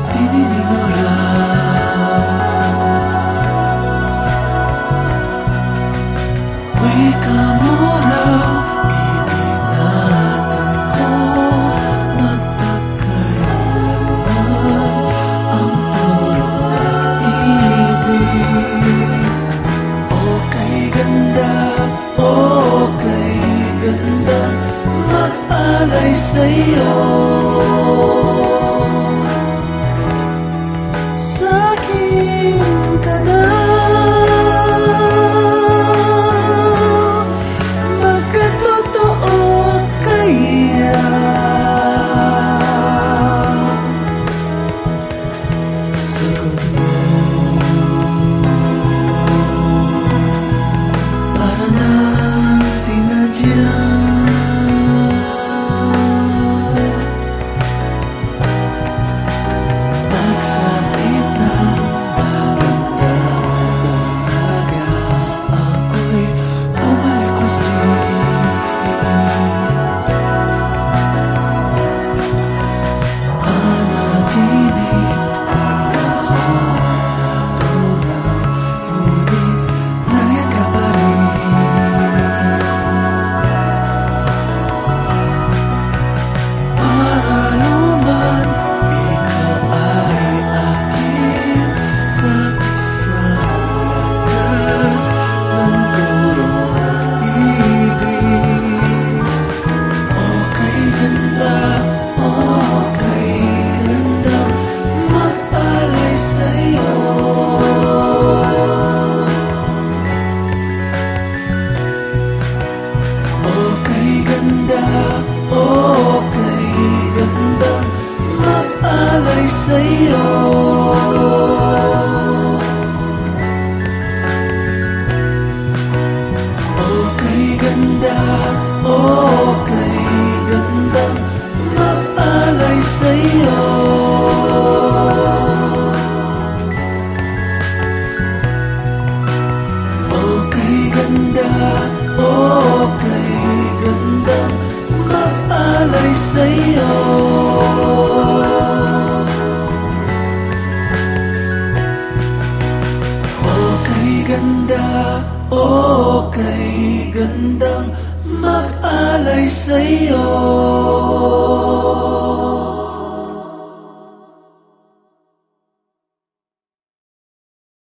Dininig mo raw, wika mo raw, iingatan ko magpagkailanman ang purong pag-ibig. Okay ganda, okay ganda, mag-alay sa'yo. Sa aking tanaw, magkatotoo kaya. Sagot mo, para nang sinadya. Pagsapit ng magandang umaga, ako'y pumalikos din. Panaginip, naglahok ng tunaw, ngunit nariyan ka pa rin. Para naman ikaw ay akin, sa isang lakas ng purong pag-ibig. Okay ganda, okay ganda, mag-alay sa'yo. Okay ganda, okay ganda, mag-alay sa'yo. Okay ganda, okay ganda, mag-alay sa'yo. Okay ganda, okay ganda, mag-alay sa'yo. Okay ganda, okay ganda, mag-alay sa'yo.